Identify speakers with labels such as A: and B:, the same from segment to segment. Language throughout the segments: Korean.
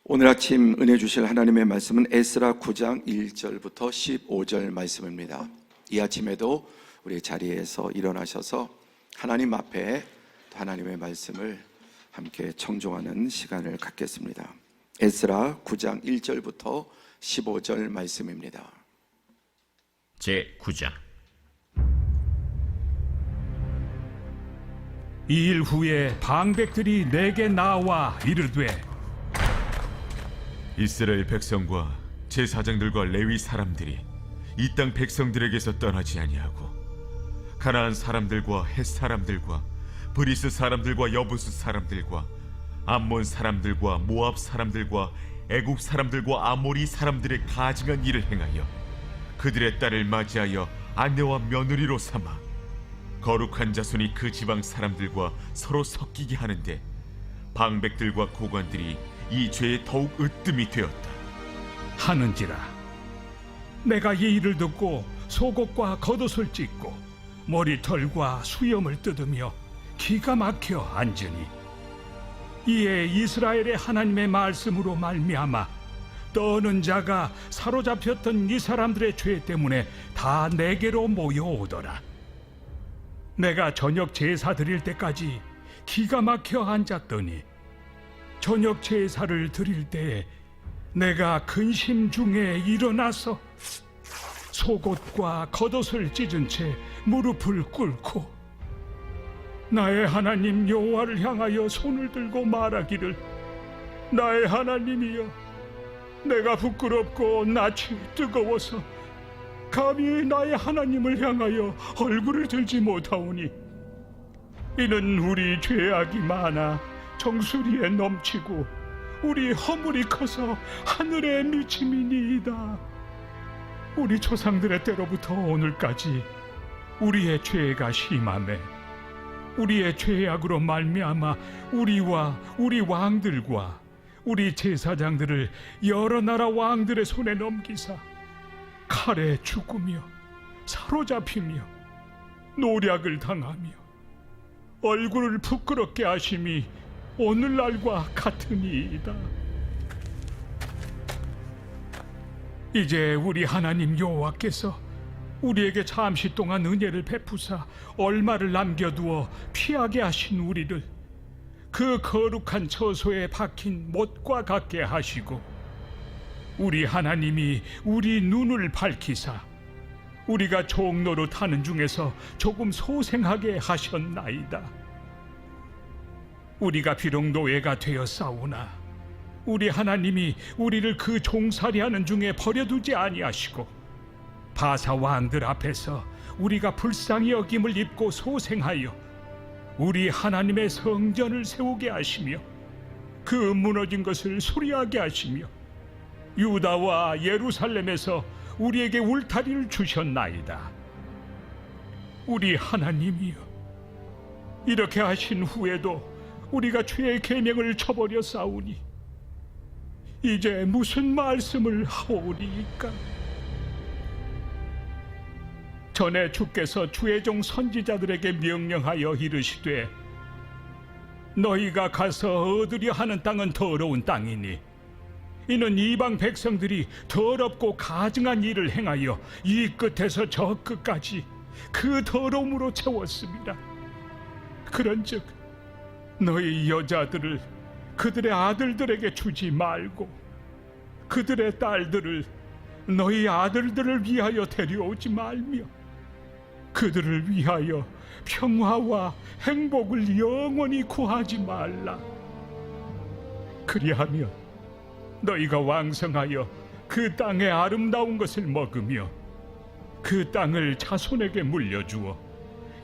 A: 오늘 아침 은혜 주실 하나님의 말씀은 에스라 9장 1절부터 15절 말씀입니다. 이 아침에도 우리 자리에서 일어나셔서 하나님 앞에 하나님의 말씀을 함께 청종하는 시간을 갖겠습니다. 에스라 9장 1절부터 15절 말씀입니다.
B: 제9장.
C: 이 일 후에 방백들이 내게 나와 이르되,
D: 이스라엘 백성과 제사장들과 레위 사람들이 이 땅 백성들에게서 떠나지 아니하고 가나안 사람들과 헷 사람들과 브리스 사람들과 여부스 사람들과 암몬 사람들과 모압 사람들과 애국 사람들과 아모리 사람들의 가증한 일을 행하여 그들의 딸을 맞이하여 아내와 며느리로 삼아 거룩한 자손이 그 지방 사람들과 서로 섞이게 하는데 방백들과 고관들이 이 죄에 더욱 으뜸이 되었다
C: 하는지라. 내가 이 일을 듣고 속옷과 겉옷을 찢고 머리털과 수염을 뜯으며 기가 막혀 앉으니, 이에 이스라엘의 하나님의 말씀으로 말미암아 떠는 자가 사로잡혔던 이 사람들의 죄 때문에 다 내게로 모여오더라. 내가 저녁 제사 드릴 때까지 기가 막혀 앉았더니 저녁 제사를 드릴 때에 내가 근심 중에 일어나서 속옷과 겉옷을 찢은 채 무릎을 꿇고 나의 하나님 여호와를 향하여 손을 들고 말하기를, 나의 하나님이여, 내가 부끄럽고 낯이 뜨거워서 감히 나의 하나님을 향하여 얼굴을 들지 못하오니, 이는 우리 죄악이 많아 정수리에 넘치고 우리 허물이 커서 하늘에 미침이니이다. 우리 조상들의 때로부터 오늘까지 우리의 죄가 심하매 우리의 죄악으로 말미암아 우리와 우리 왕들과 우리 제사장들을 여러 나라 왕들의 손에 넘기사 칼에 죽으며 사로잡히며 노략을 당하며 얼굴을 부끄럽게 하심이 오늘날과 같으니이다. 이제 우리 하나님 여호와께서 우리에게 잠시 동안 은혜를 베푸사 얼마를 남겨두어 피하게 하신 우리를 그 거룩한 처소에 박힌 못과 같게 하시고, 우리 하나님이 우리 눈을 밝히사 우리가 종로로 타는 중에서 조금 소생하게 하셨나이다. 우리가 비록 노예가 되었사오나 우리 하나님이 우리를 그 종살이하는 중에 버려두지 아니하시고 바사 왕들 앞에서 우리가 불쌍히 여김을 입고 소생하여 우리 하나님의 성전을 세우게 하시며 그 무너진 것을 수리하게 하시며 유다와 예루살렘에서 우리에게 울타리를 주셨나이다. 우리 하나님이여, 이렇게 하신 후에도 우리가 죄의 계명을 저버려 싸우니 이제 무슨 말씀을 하오리까? 전에 주께서 주의 종 선지자들에게 명령하여 이르시되, 너희가 가서 얻으려 하는 땅은 더러운 땅이니 이는 이방 백성들이 더럽고 가증한 일을 행하여 이 끝에서 저 끝까지 그 더러움으로 채웠습니다. 그런즉 너희 여자들을 그들의 아들들에게 주지 말고 그들의 딸들을 너희 아들들을 위하여 데려오지 말며 그들을 위하여 평화와 행복을 영원히 구하지 말라. 그리하면 너희가 왕성하여 그 땅의 아름다운 것을 먹으며 그 땅을 자손에게 물려주어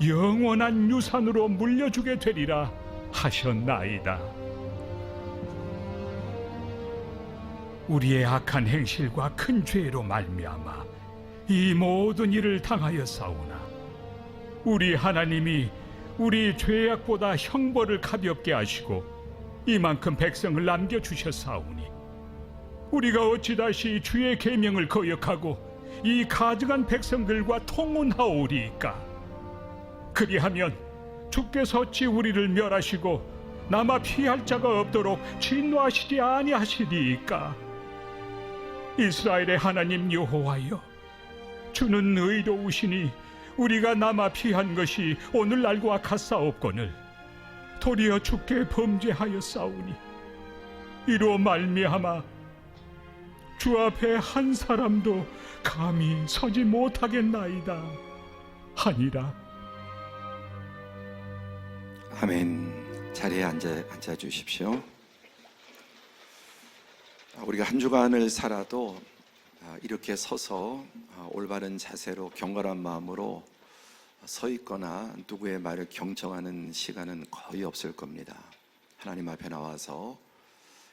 C: 영원한 유산으로 물려주게 되리라 하셨나이다. 우리의 악한 행실과 큰 죄로 말미암아 이 모든 일을 당하였사오나 우리 하나님이 우리 죄악보다 형벌을 가볍게 하시고 이만큼 백성을 남겨주셨사오니 우리가 어찌 다시 주의 계명을 거역하고 이 가증한 백성들과 통혼하오리이까? 그리하면 주께서 어찌 우리를 멸하시고 남아 피할 자가 없도록 진노하시지 아니하시리이까. 이스라엘의 하나님 여호와여, 주는 의로우시니 우리가 남아 피한 것이 오늘날과 같사옵거늘 도리어 주께 범죄하였사오니 이로 말미암아 주 앞에 한 사람도 감히 서지 못하겠나이다 하니라.
A: 아멘. 자리에 앉아 주십시오. 우리가 한 주간을 살아도 이렇게 서서 올바른 자세로 경건한 마음으로 서 있거나 누구의 말을 경청하는 시간은 거의 없을 겁니다. 하나님 앞에 나와서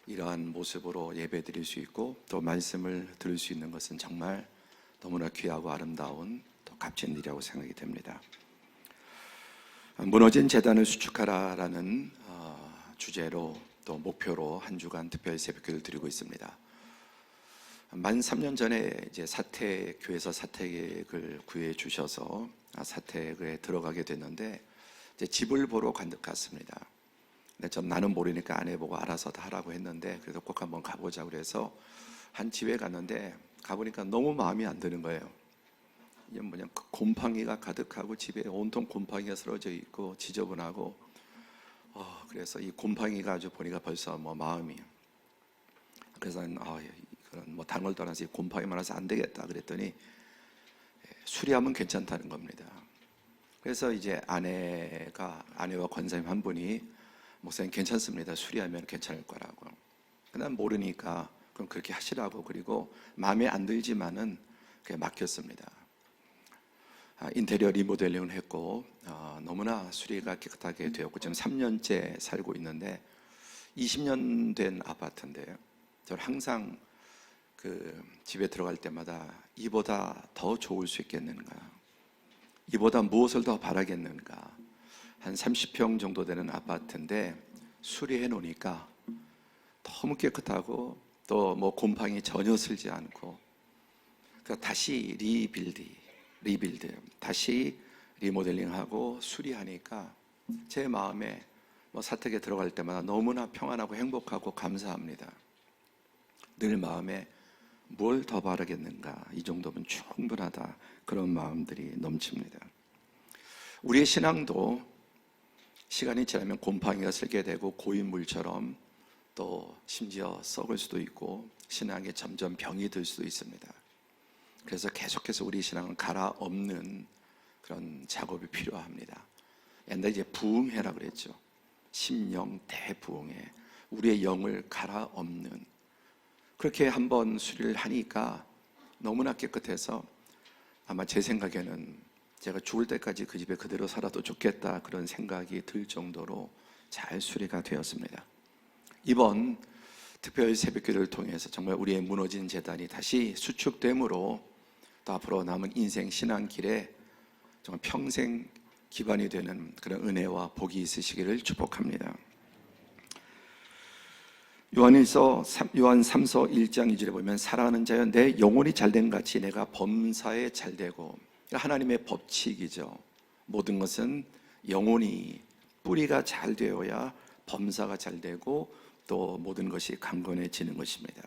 A: 이러한 모습으로 예배 드릴 수 있고 또 말씀을 들을 수 있는 것은 정말 너무나 귀하고 아름다운 또 값진 일이라고 생각이 됩니다. 무너진 재단을 수축하라라는 주제로 또 목표로 한 주간 특별 새벽기도를 드리고 있습니다. 만 3년 전에 이제 교회에서 사택을 구해 주셔서 사택에 들어가게 됐는데 이제 집을 보러 갔습니다. 근데 나는 모르니까 아내 보고 알아서 다 하라고 했는데 그래도 꼭 한번 가보자 그래서 한 집에 갔는데 가보니까 너무 마음이 안 드는 거예요. 이게 뭐냐, 곰팡이가 가득하고 집에 온통 곰팡이가 쓰러져 있고 지저분하고 그래서 이 곰팡이가 아주 보니까 벌써 마음이, 그래서 이건 당을 떠나서 이 곰팡이 많아서 안 되겠다 그랬더니 수리하면 괜찮다는 겁니다. 그래서 이제 아내와 권사님 한 분이 목사님 괜찮습니다. 수리하면 괜찮을 거라고. 난 모르니까 그럼 그렇게 하시라고, 그리고 마음에 안 들지만은 그냥 맡겼습니다. 인테리어 리모델링을 했고 너무나 수리가 깨끗하게 되었고 지금 3년째 살고 있는데 20년 된 아파트인데요. 저는 항상 그 집에 들어갈 때마다 이보다 더 좋을 수 있겠는가, 이보다 무엇을 더 바라겠는가. 한 30평 정도 되는 아파트인데 수리해 놓으니까 너무 깨끗하고 또 곰팡이 전혀 슬지 않고, 그러니까 다시 리빌드 다시 리모델링하고 수리하니까 제 마음에 사택에 들어갈 때마다 너무나 평안하고 행복하고 감사합니다. 늘 마음에 뭘 더 바라겠는가, 이 정도면 충분하다, 그런 마음들이 넘칩니다. 우리의 신앙도 시간이 지나면 곰팡이가 슬게 되고 고인물처럼 또 심지어 썩을 수도 있고 신앙에 점점 병이 들 수도 있습니다. 그래서 계속해서 우리 신앙은 갈아엎는 그런 작업이 필요합니다. 옛날에 이제 부흥회라 그랬죠. 심령 대부흥회, 우리의 영을 갈아엎는, 그렇게 한번 수리를 하니까 너무나 깨끗해서 아마 제 생각에는 제가 죽을 때까지 그 집에 그대로 살아도 좋겠다, 그런 생각이 들 정도로 잘 수리가 되었습니다. 이번 특별 새벽기도를 통해서 정말 우리의 무너진 재단이 다시 수축됨으로 또 앞으로 남은 인생 신앙길에 정말 평생 기반이 되는 그런 은혜와 복이 있으시기를 축복합니다. 요한 3서 1장 2절에 보면 사랑하는 자여 내 영혼이 잘된 같이 내가 범사에 잘되고, 하나님의 법칙이죠. 모든 것은 영혼이 뿌리가 잘 되어야 범사가 잘 되고 또 모든 것이 강건해지는 것입니다.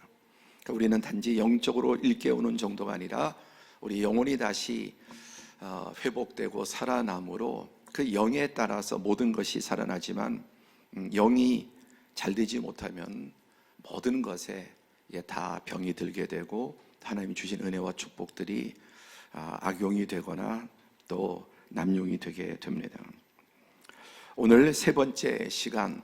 A: 그러니까 우리는 단지 영적으로 일깨우는 정도가 아니라 우리 영혼이 다시 회복되고 살아남으로 그 영에 따라서 모든 것이 살아나지만 영이 잘 되지 못하면 모든 것에 다 병이 들게 되고 하나님이 주신 은혜와 축복들이 악용이 되거나 또 남용이 되게 됩니다. 오늘 세 번째 시간,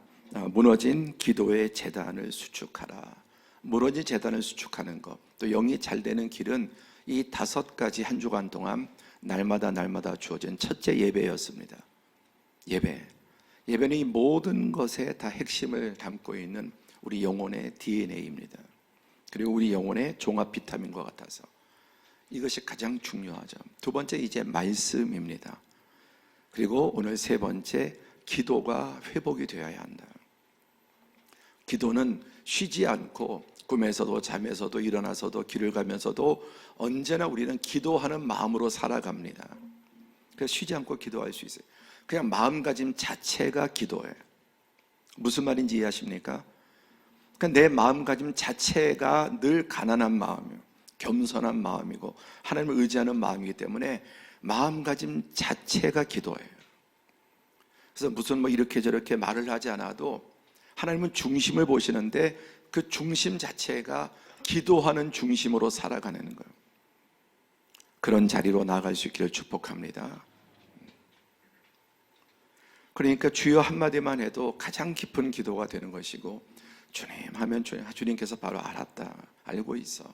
A: 무너진 기도의 재단을 수축하라. 무너진 재단을 수축하는 것, 또 영이 잘 되는 길은 이 5가지 한 주간 동안 날마다 주어진 첫째 예배였습니다. 예배는 이 모든 것에 다 핵심을 담고 있는 우리 영혼의 DNA입니다. 그리고 우리 영혼의 종합 비타민과 같아서 이것이 가장 중요하죠. 두 번째 이제 말씀입니다. 그리고 오늘 세 번째, 기도가 회복이 되어야 한다. 기도는 쉬지 않고 꿈에서도 잠에서도 일어나서도 길을 가면서도 언제나 우리는 기도하는 마음으로 살아갑니다. 그래서 쉬지 않고 기도할 수 있어요. 그냥 마음가짐 자체가 기도예요. 무슨 말인지 이해하십니까? 그러니까 내 마음가짐 자체가 늘 가난한 마음이에요. 겸손한 마음이고 하나님을 의지하는 마음이기 때문에 마음가짐 자체가 기도예요. 그래서 무슨 뭐 이렇게 저렇게 말을 하지 않아도 하나님은 중심을 보시는데 그 중심 자체가 기도하는 중심으로 살아가는 거예요. 그런 자리로 나아갈 수 있기를 축복합니다. 그러니까 주여 한마디만 해도 가장 깊은 기도가 되는 것이고, 주님 하면 주님께서 바로 알았다, 알고 있어.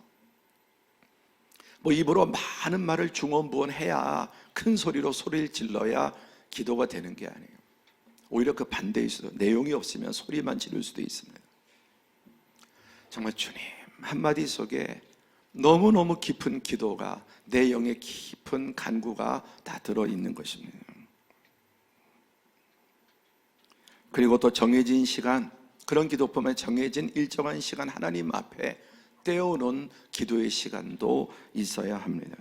A: 뭐 입으로 많은 말을 중언부언해야, 큰 소리로 소리를 질러야 기도가 되는 게 아니에요. 오히려 그 반대일 수도, 내용이 없으면 소리만 지를 수도 있습니다. 정말 주님 한마디 속에 너무너무 깊은 기도가, 내 영의 깊은 간구가 다 들어있는 것입니다. 그리고 또 정해진 시간, 그런 기도법에 정해진 일정한 시간 하나님 앞에 떼어놓은 기도의 시간도 있어야 합니다.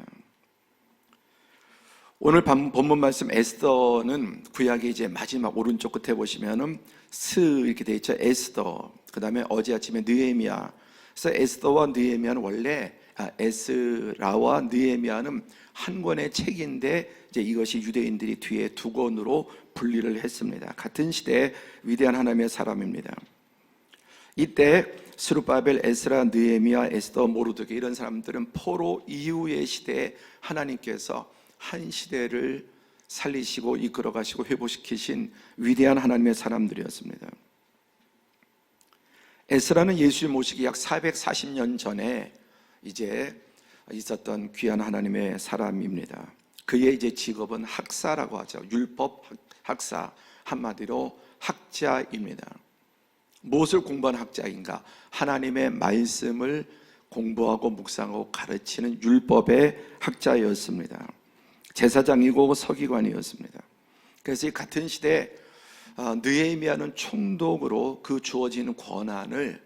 A: 오늘 본문 말씀 에스더는 구약의 이제 마지막 오른쪽 끝에 보시면은 스 이렇게 돼 있죠. 에스더. 그 다음에 어제 아침에 느헤미야. 그래서 에스더와 느헤미야는 원래 에스라와 느헤미야는 한 권의 책인데 이제 이것이 유대인들이 뒤에 두 권으로 분리를 했습니다. 같은 시대의 위대한 하나님의 사람입니다. 이때 스룹바벨, 에스라, 느헤미야, 에스더, 모르드게 이런 사람들은 포로 이후의 시대에 하나님께서 한 시대를 살리시고 이끌어가시고 회복시키신 위대한 하나님의 사람들이었습니다. 에스라는 예수를 모시기 약 440년 전에 이제 있었던 귀한 하나님의 사람입니다. 그의 이제 직업은 학사라고 하죠. 율법 학사, 한마디로 학자입니다. 무엇을 공부한 학자인가? 하나님의 말씀을 공부하고 묵상하고 가르치는 율법의 학자였습니다. 제사장이고 서기관이었습니다. 그래서 이 같은 시대에 느헤미야는 총독으로 그 주어지는 권한을,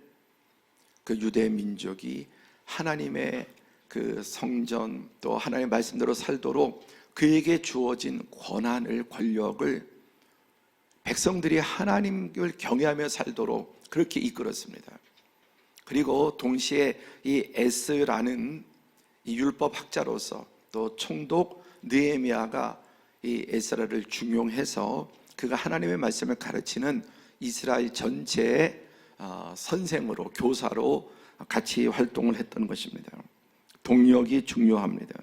A: 그 유대 민족이 하나님의 그 성전 또 하나님의 말씀대로 살도록 그에게 주어진 권한을, 권력을 백성들이 하나님을 경외하며 살도록 그렇게 이끌었습니다. 그리고 동시에 이 에스라는 이 율법 학자로서 또 총독 느헤미야가 이 에스라를 중용해서 그가 하나님의 말씀을 가르치는 이스라엘 전체의 선생으로, 교사로 같이 활동을 했던 것입니다. 동력이 중요합니다.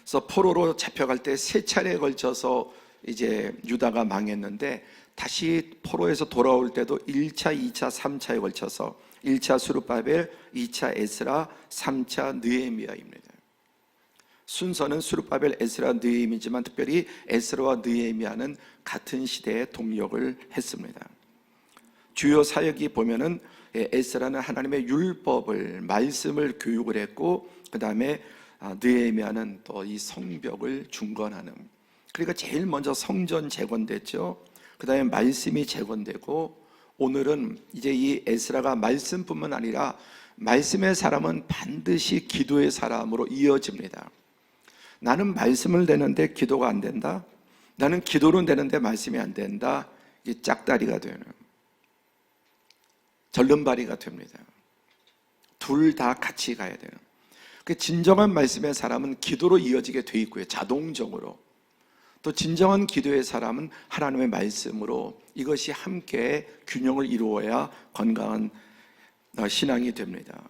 A: 그래서 포로로 잡혀갈 때 세 차례에 걸쳐서 이제 유다가 망했는데 다시 포로에서 돌아올 때도 1차, 2차, 3차에 걸쳐서 1차 스룹바벨, 2차 에스라, 3차 느헤미야입니다. 순서는 스룹바벨, 에스라, 느헤미야지만 특별히 에스라와 느헤미야는 같은 시대에 동력을 했습니다. 주요 사역이 보면은 에스라는 하나님의 율법을, 말씀을 교육을 했고, 그 다음에 느헤미야는 또 이 성벽을 중건하는, 그러니까 제일 먼저 성전 재건됐죠. 그 다음에 말씀이 재건되고, 오늘은 이제 이 에스라가 말씀뿐만 아니라 말씀의 사람은 반드시 기도의 사람으로 이어집니다. 나는 말씀을 내는데 기도가 안 된다? 나는 기도는 되는데 말씀이 안 된다? 이게 짝다리가 되는, 절름발이가 됩니다. 둘 다 같이 가야 되는. 그 진정한 말씀의 사람은 기도로 이어지게 돼 있고요, 자동적으로. 또 진정한 기도의 사람은 하나님의 말씀으로, 이것이 함께 균형을 이루어야 건강한 신앙이 됩니다.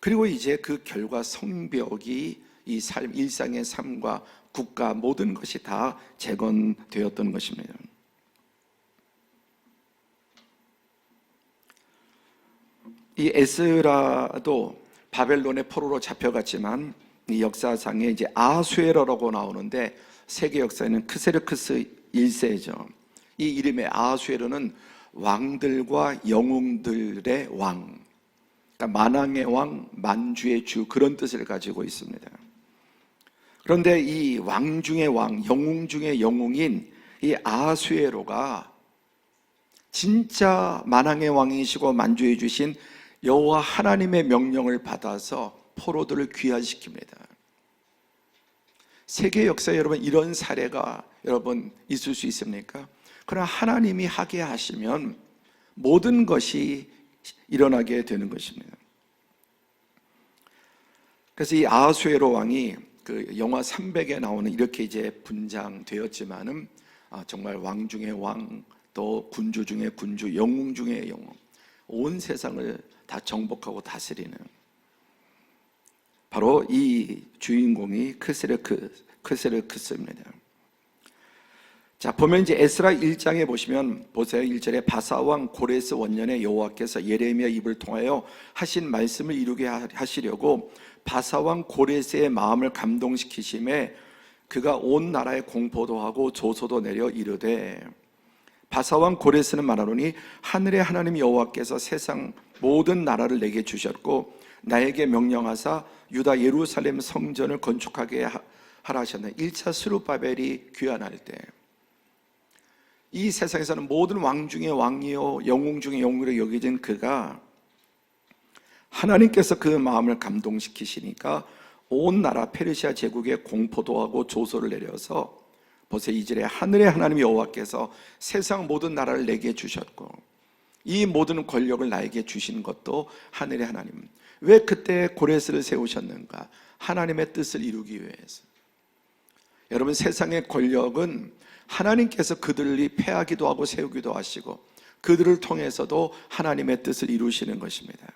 A: 그리고 이제 그 결과 성벽이 이 삶, 일상의 삶과 국가 모든 것이 다 재건되었던 것입니다. 이 에스라도 바벨론의 포로로 잡혀갔지만 이 역사상에 이제 아수에러라고 나오는데 세계 역사에는 크세르크스 1세죠. 이 이름의 아수에러는 왕들과 영웅들의 왕, 그러니까 만왕의 왕, 만주의 주, 그런 뜻을 가지고 있습니다. 그런데 이 왕 중의 왕, 영웅 중의 영웅인 이 아수에로가 진짜 만왕의 왕이시고 만주해 주신 여호와 하나님의 명령을 받아서 포로들을 귀환시킵니다. 세계 역사에 여러분 이런 사례가 여러분 있을 수 있습니까? 그러나 하나님이 하게 하시면 모든 것이 일어나게 되는 것입니다. 그래서 이 아하수에로 왕이 그 영화 300에 나오는 이렇게 이제 분장되었지만은 정말 왕 중의 왕, 또 군주 중의 군주, 영웅 중의 영웅, 온 세상을 다 정복하고 다스리는 바로 이 주인공이 크세르크스입니다. 자, 보면 이제 에스라 1장에 보시면 보세요. 1절에 바사왕 고레스 원년에 여호와께서 예레미야 입을 통하여 하신 말씀을 이루게 하시려고 바사왕 고레스의 마음을 감동시키심에 그가 온 나라에 공포도 하고 조소도 내려 이르되, 바사왕 고레스는 말하노니 하늘의 하나님 여호와께서 세상 모든 나라를 내게 주셨고 나에게 명령하사 유다 예루살렘 성전을 건축하게 하라 하셨네. 1차 스룹바벨이 귀환할 때 이 세상에서는 모든 왕 중에 왕이요 영웅 중에 영웅으로 여겨진 그가 하나님께서 그 마음을 감동시키시니까 온 나라 페르시아 제국에 공포도 하고 조소를 내려서 보세요. 2절에 하늘의 하나님 여호와께서 세상 모든 나라를 내게 주셨고 이 모든 권력을 나에게 주신 것도 하늘의 하나님. 왜 그때 고레스를 세우셨는가? 하나님의 뜻을 이루기 위해서. 여러분, 세상의 권력은 하나님께서 그들이 패하기도 하고 세우기도 하시고 그들을 통해서도 하나님의 뜻을 이루시는 것입니다.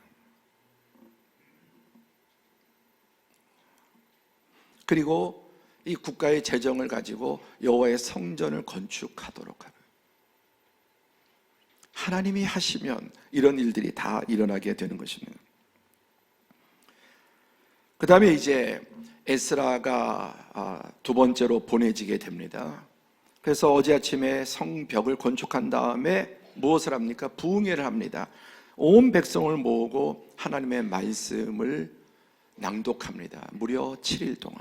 A: 그리고 이 국가의 재정을 가지고 여호와의 성전을 건축하도록 하는, 하나님이 하시면 이런 일들이 다 일어나게 되는 것입니다. 그 다음에 이제 에스라가 두 번째로 보내지게 됩니다. 그래서 어제 아침에 성벽을 건축한 다음에 무엇을 합니까? 부흥회를 합니다. 온 백성을 모으고 하나님의 말씀을 낭독합니다. 무려 7일 동안.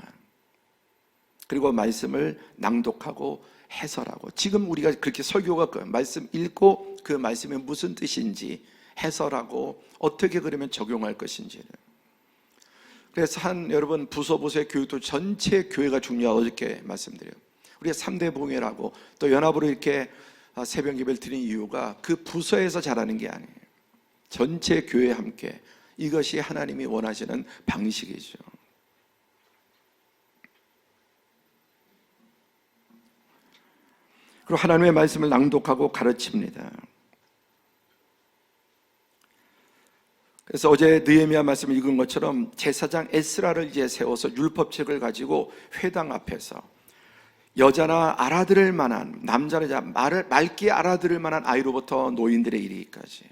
A: 그리고 말씀을 낭독하고 해설하고, 지금 우리가 그렇게 설교가 그 말씀 읽고 그 말씀이 무슨 뜻인지 해설하고 어떻게 그러면 적용할 것인지를. 그래서 여러분 부서부서의 교육도 전체 교회가 중요하다고 이렇게 말씀드려요. 우리가 3대 부흥회라고 또 연합으로 이렇게 새벽 예배를 드리는 이유가 그 부서에서 자라는 게 아니에요. 전체 교회 함께, 이것이 하나님이 원하시는 방식이죠. 그리고 하나님의 말씀을 낭독하고 가르칩니다. 그래서 어제 느헤미야 말씀을 읽은 것처럼 제사장 에스라를 이제 세워서 율법책을 가지고 회당 앞에서 여자나 알아들을 만한, 남자나 말을 맑게 알아들을 만한 아이로부터 노인들의 이르기까지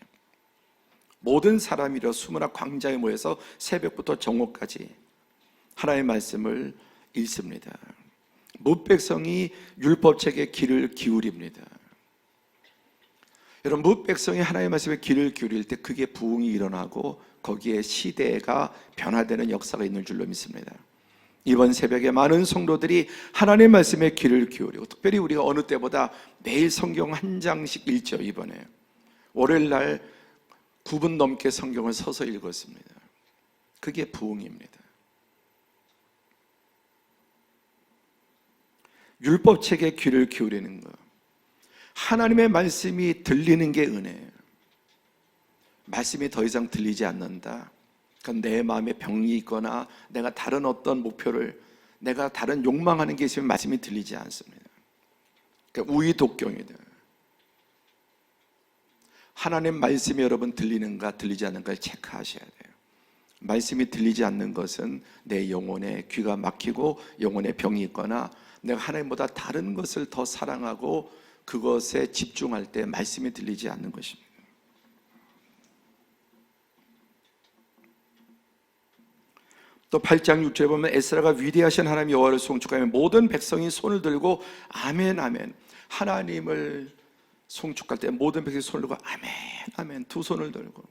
A: 모든 사람이 일어 수문화 광장에 모여서 새벽부터 정오까지 하나님의 말씀을 읽습니다. 뭇백성이 율법책에 귀를 기울입니다. 여러분, 뭇백성이 하나님의 말씀에 귀를 기울일 때 그게 부흥이 일어나고 거기에 시대가 변화되는 역사가 있는 줄로 믿습니다. 이번 새벽에 많은 성도들이 하나님의 말씀에 귀를 기울이고, 특별히 우리가 어느 때보다 매일 성경 한 장씩 읽죠. 이번에 월요일 날 9분 넘게 성경을 서서 읽었습니다. 그게 부흥입니다. 율법책에 귀를 기울이는 것, 하나님의 말씀이 들리는 게 은혜예요. 말씀이 더 이상 들리지 않는다, 그건 내 마음에 병이 있거나 내가 다른 어떤 목표를, 내가 다른 욕망하는 게 있으면 말씀이 들리지 않습니다. 그러니까 우의독경이다. 하나님 말씀이 여러분 들리는가 들리지 않는가를 체크하셔야 돼요. 말씀이 들리지 않는 것은 내 영혼에 귀가 막히고 영혼에 병이 있거나 내가 하나님보다 다른 것을 더 사랑하고 그것에 집중할 때 말씀이 들리지 않는 것입니다. 또 8장 6절에 보면 에스라가 위대하신 하나님 여호와를 송축하며 모든 백성이 손을 들고 아멘 아멘, 하나님을 송축할 때 모든 백성이 손을 들고 아멘 아멘 두 손을 들고,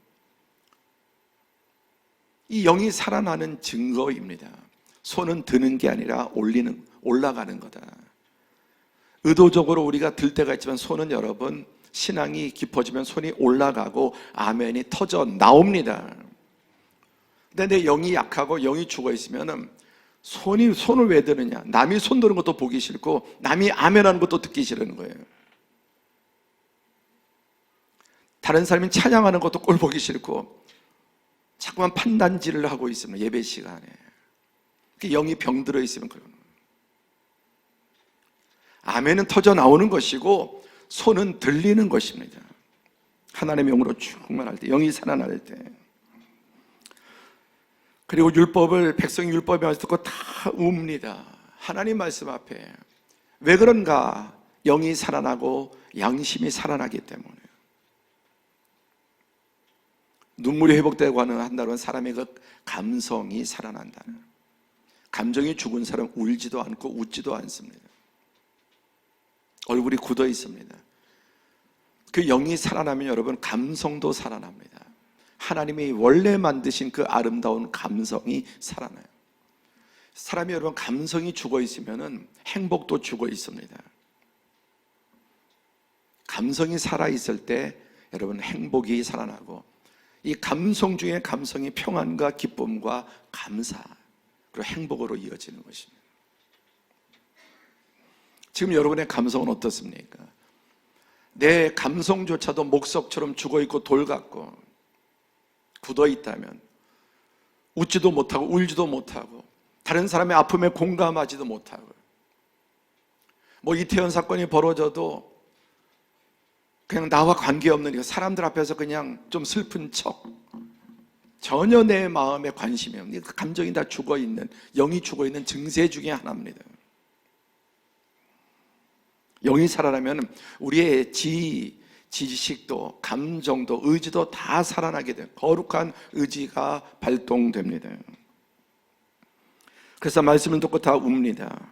A: 이 영이 살아나는 증거입니다. 손은 드는 게 아니라 올라가는 거다. 의도적으로 우리가 들 때가 있지만 손은 여러분, 신앙이 깊어지면 손이 올라가고 아멘이 터져 나옵니다. 근데 내 영이 약하고 영이 죽어 있으면 손을 왜 드느냐? 남이 손 드는 것도 보기 싫고 남이 아멘하는 것도 듣기 싫은 거예요. 다른 사람이 찬양하는 것도 꼴 보기 싫고 자꾸만 판단질을 하고 있으면 예배 시간에 영이 병들어 있으면 그러는 거예요. 아멘은 터져 나오는 것이고 손은 들리는 것입니다. 하나님의 영으로 충만할 때, 영이 살아날 때. 그리고 율법을, 백성이 율법의 말씀 듣고 다 웁니다. 하나님 말씀 앞에. 왜 그런가? 영이 살아나고 양심이 살아나기 때문에. 눈물이 회복되고 한다는 사람의 그 감성이 살아난다는. 감정이 죽은 사람 울지도 않고 웃지도 않습니다. 얼굴이 굳어 있습니다. 그 영이 살아나면 여러분 감성도 살아납니다. 하나님이 원래 만드신 그 아름다운 감성이 살아나요. 사람이 여러분 감성이 죽어 있으면 행복도 죽어 있습니다. 감성이 살아있을 때 여러분 행복이 살아나고, 이 감성 중에 감성이 평안과 기쁨과 감사 그리고 행복으로 이어지는 것입니다. 지금 여러분의 감성은 어떻습니까? 내 감성조차도 목석처럼 죽어있고 돌 같고 굳어 있다면 웃지도 못하고 울지도 못하고 다른 사람의 아픔에 공감하지도 못하고, 뭐 이태원 사건이 벌어져도 그냥 나와 관계없는 사람들 앞에서 그냥 좀 슬픈 척, 전혀 내 마음에 관심이 없는, 감정이 다 죽어있는, 영이 죽어있는 증세 중에 하나입니다. 영이 살아나면 우리의 지식도 감정도 의지도 다 살아나게 돼요. 거룩한 의지가 발동됩니다. 그래서 말씀을 듣고 다 웁니다.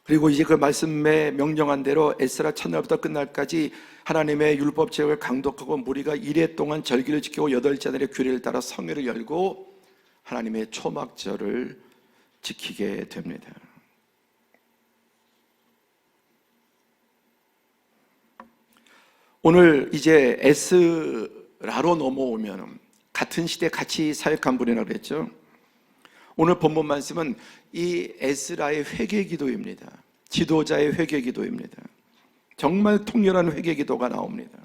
A: 그리고 이제 그 말씀에 명령한 대로 에스라 첫날부터 끝날까지 하나님의 율법 제국을 강독하고 무리가 이레 동안 절기를 지키고 8째 날에 규례를 따라 성회를 열고 하나님의 초막절을 지키게 됩니다. 오늘 이제 에스라로 넘어오면 같은 시대 같이 사역한 분이라고 그랬죠. 오늘 본문 말씀은 이 에스라의 회개기도입니다. 지도자의 회개기도입니다. 정말 통렬한 회개기도가 나옵니다.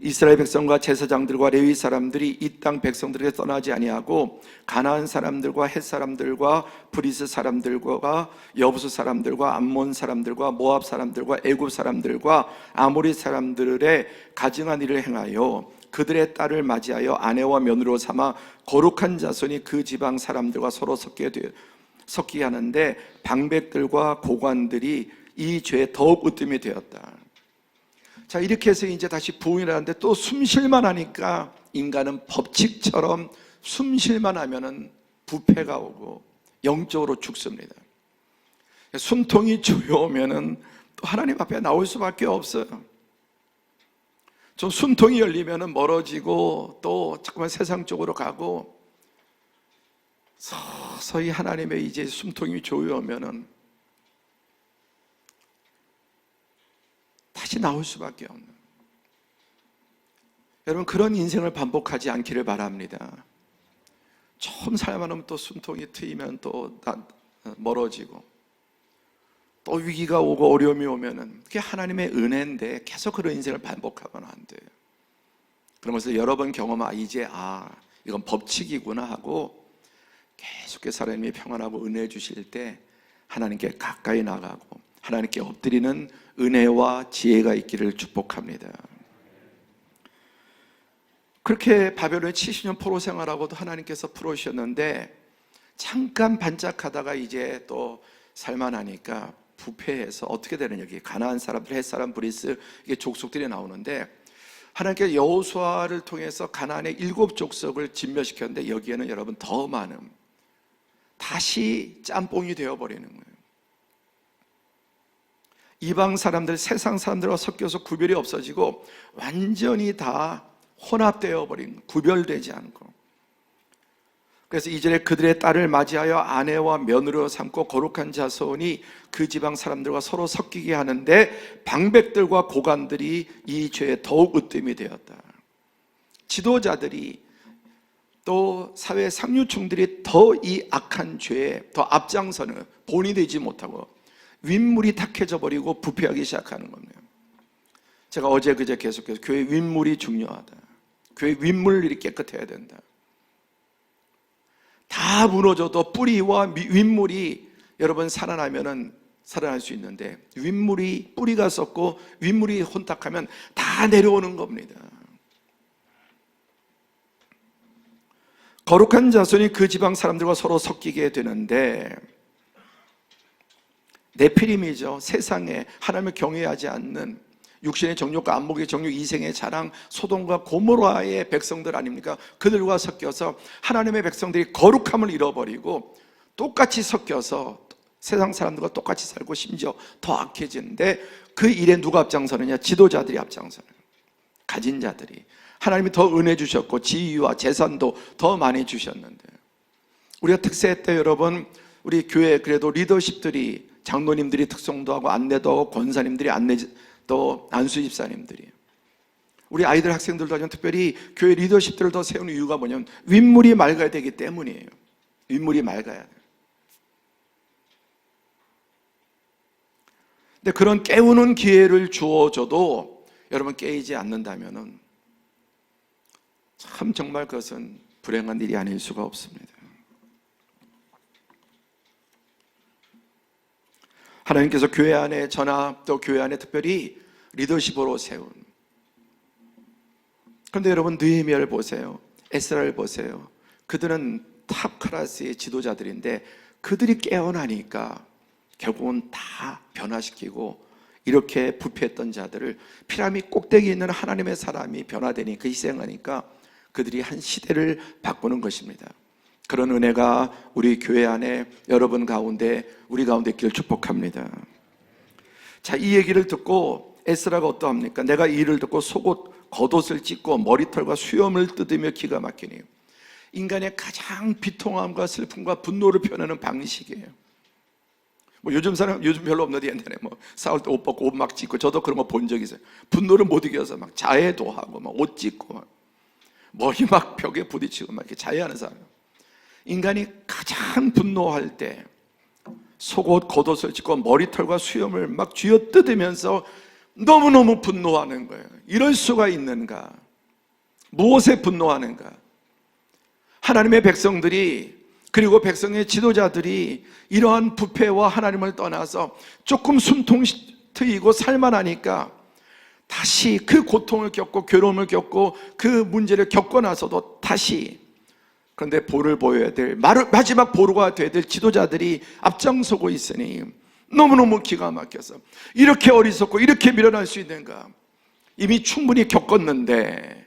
A: 이스라엘 백성과 제사장들과 레위 사람들이 이 땅 백성들에게 떠나지 아니하고 가나안 사람들과 헷 사람들과 브리스 사람들과 여부스 사람들과 암몬 사람들과 모압 사람들과 애굽 사람들과 아모리 사람들의 가증한 일을 행하여 그들의 딸을 맞이하여 아내와 며느리로 삼아 거룩한 자손이 그 지방 사람들과 서로 섞이게 하는데 방백들과 고관들이 이 죄에 더욱 으뜸이 되었다. 자, 이렇게 해서 이제 다시 부흥을 하는데 또 숨쉴만 하니까 인간은 법칙처럼 숨쉴만 하면은 부패가 오고 영적으로 죽습니다. 숨통이 조여오면은 또 하나님 앞에 나올 수밖에 없어요. 좀 숨통이 열리면은 멀어지고 또 자꾸만 세상 쪽으로 가고, 서서히 하나님의 이제 숨통이 조여오면은 다시 나올 수밖에 없는, 여러분 그런 인생을 반복하지 않기를 바랍니다. 처음 살만하면 또 숨통이 트이면 또 멀어지고 또 위기가 오고 어려움이 오면은 그게 하나님의 은혜인데 계속 그런 인생을 반복하면 안 돼요. 그러면서 여러 번 경험하면 이제 이건 법칙이구나 하고 계속해서 하나님이 평안하고 은혜 주실 때 하나님께 가까이 나가고 하나님께 엎드리는 은혜와 지혜가 있기를 축복합니다. 그렇게 바벨론에 70년 포로 생활하고도 하나님께서 풀어주셨는데 잠깐 반짝하다가 이제 또 살만하니까 부패해서 어떻게 되는, 여기 가나안 사람들, 헷 사람, 브리스 이게 족속들이 나오는데 하나님께서 여호수아를 통해서 가나안의 7족속을 진멸시켰는데 여기에는 여러분 더 많은, 다시 짬뽕이 되어버리는 거예요. 이방 사람들, 세상 사람들과 섞여서 구별이 없어지고 완전히 다 혼합되어 버린, 구별되지 않고. 그래서 이전에 그들의 딸을 맞이하여 아내와 며느리로 삼고 거룩한 자손이 그 지방 사람들과 서로 섞이게 하는데 방백들과 고관들이 이 죄에 더욱 으뜸이 되었다. 지도자들이 또 사회 상류층들이 더 이 악한 죄에 더 앞장서는, 본이 되지 못하고 윗물이 탁해져 버리고 부패하기 시작하는 겁니다. 제가 어제 그제 계속해서 교회 윗물이 중요하다, 교회 윗물이 깨끗해야 된다. 다 무너져도 뿌리와 윗물이 여러분 살아나면은 살아날 수 있는데, 윗물이 뿌리가 썩고 윗물이 혼탁하면 다 내려오는 겁니다. 거룩한 자손이 그 지방 사람들과 서로 섞이게 되는데, 네피림이죠. 세상에 하나님을 경외하지 않는 육신의 정욕과 안목의 정욕, 이생의 자랑, 소돔과 고모라의 백성들 아닙니까? 그들과 섞여서 하나님의 백성들이 거룩함을 잃어버리고 똑같이 섞여서 세상 사람들과 똑같이 살고 심지어 더 악해지는데, 그 일에 누가 앞장서느냐? 지도자들이 앞장서는, 가진 자들이. 하나님이 더 은혜 주셨고 지위와 재산도 더 많이 주셨는데, 우리가 특세 때 여러분, 우리 교회 그래도 리더십들이, 장로님들이 특성도 하고 안내도 하고 권사님들이 또 안수 집사님들이, 우리 아이들 학생들도 하지만 특별히 교회 리더십들을 더 세우는 이유가 뭐냐면 윗물이 맑아야 되기 때문이에요. 윗물이 맑아야 돼요. 근데 그런 깨우는 기회를 주어줘도 여러분 깨이지 않는다면은 참 정말 그것은 불행한 일이 아닐 수가 없습니다. 하나님께서 교회 안에, 저나 또 교회 안에 특별히 리더십으로 세운, 그런데 여러분 느헤미야를 보세요, 에스라를 보세요. 그들은 탑 클래스의 지도자들인데 그들이 깨어나니까 결국은 다 변화시키고, 이렇게 부패했던 자들을 피라미드 꼭대기에 있는 하나님의 사람이 변화되니까, 희생하니까 그들이 한 시대를 바꾸는 것입니다. 그런 은혜가 우리 교회 안에 여러분 가운데, 우리 가운데 있기를 축복합니다. 자, 이 얘기를 듣고 에스라가 어떠합니까? 내가 이 일을 듣고 속옷 겉옷을 찢고 머리털과 수염을 뜯으며 기가 막히니. 인간의 가장 비통함과 슬픔과 분노를 표현하는 방식이에요. 요즘 사람, 요즘 별로 없는데 옛날에 싸울 때 옷 벗고 옷 막 찢고, 저도 그런 거 본 적 있어요. 분노를 못 이겨서 막 자해도 하고 막 옷 찢고 막 머리 막 벽에 부딪히고 막 이렇게 자해하는 사람. 인간이 가장 분노할 때 속옷 겉옷을 찢고 머리털과 수염을 막 쥐어 뜯으면서 너무너무 분노하는 거예요. 이럴 수가 있는가? 무엇에 분노하는가? 하나님의 백성들이, 그리고 백성의 지도자들이 이러한 부패와 하나님을 떠나서 조금 숨통 트이고 살만하니까 다시 그 고통을 겪고 괴로움을 겪고 그 문제를 겪고 나서도 다시, 그런데 보를 보여야 될, 마지막 보루가 돼야 될 지도자들이 앞장서고 있으니 너무너무 기가 막혀서, 이렇게 어리석고 이렇게 밀어날 수 있는가? 이미 충분히 겪었는데,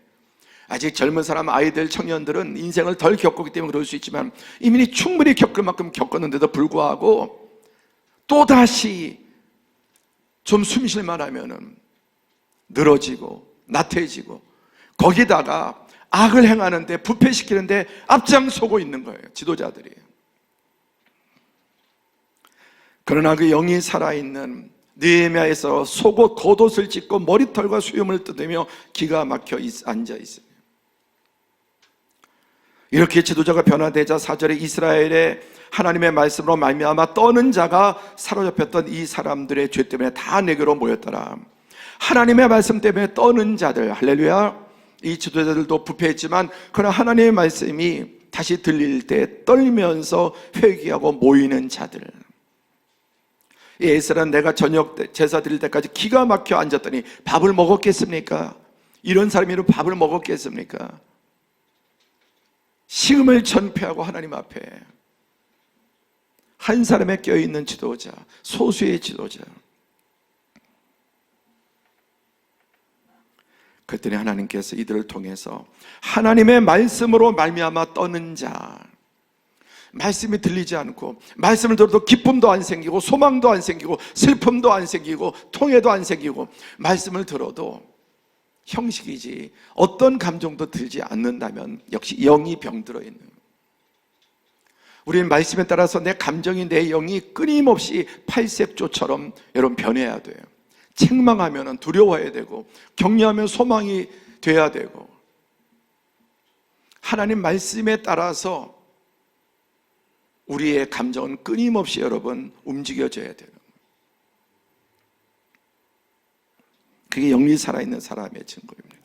A: 아직 젊은 사람, 아이들, 청년들은 인생을 덜 겪었기 때문에 그럴 수 있지만 이미 충분히 겪을 만큼 겪었는데도 불구하고 또다시 좀 숨쉴만 하면은 늘어지고 나태해지고, 거기다가 악을 행하는데, 부패시키는데 앞장서고 있는 거예요, 지도자들이. 그러나 그 영이 살아있는 느헤미야에서 속옷 겉옷을 찢고 머리털과 수염을 뜯으며 기가 막혀 앉아있어요. 이렇게 지도자가 변화되자 4절에 이스라엘의 하나님의 말씀으로 말미암아 떠는 자가 사로잡혔던 이 사람들의 죄 때문에 다 내게로 모였더라. 하나님의 말씀 때문에 떠는 자들, 할렐루야. 이 지도자들도 부패했지만 그러나 하나님의 말씀이 다시 들릴 때 떨면서 회개하고 모이는 자들. 이 에스라는 내가 저녁 때 제사 드릴 때까지 기가 막혀 앉았더니 밥을 먹었겠습니까? 이런 사람이 밥을 먹었겠습니까? 식음을 전폐하고 하나님 앞에 한 사람에 껴있는 지도자, 소수의 지도자. 그랬더니 하나님께서 이들을 통해서 하나님의 말씀으로 말미암아 떠는 자, 말씀이 들리지 않고 말씀을 들어도 기쁨도 안 생기고 소망도 안 생기고 슬픔도 안 생기고 통해도 안 생기고, 말씀을 들어도 형식이지 어떤 감정도 들지 않는다면 역시 영이 병들어 있는 거예요. 우리는 말씀에 따라서 내 감정이, 내 영이 끊임없이 팔색조처럼 여러분 변해야 돼요. 책망하면 두려워해야 되고, 격려하면 소망이 돼야 되고, 하나님 말씀에 따라서 우리의 감정은 끊임없이 여러분 움직여져야 되는 거예요. 그게 영이 살아있는 사람의 증거입니다.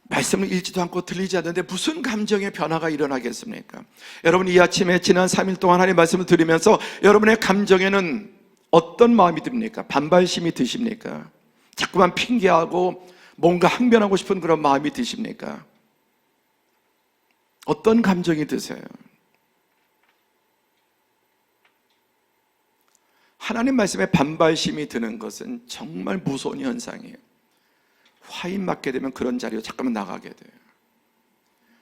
A: 말씀을 읽지도 않고 들리지 않는데 무슨 감정의 변화가 일어나겠습니까? 여러분, 이 아침에 지난 3일 동안 하나님의 말씀을 들으면서 여러분의 감정에는 어떤 마음이 듭니까? 반발심이 드십니까? 자꾸만 핑계하고 뭔가 항변하고 싶은 그런 마음이 드십니까? 어떤 감정이 드세요? 하나님 말씀에 반발심이 드는 것은 정말 무서운 현상이에요. 화인 맞게 되면 그런 자리로 잠깐만 나가게 돼요.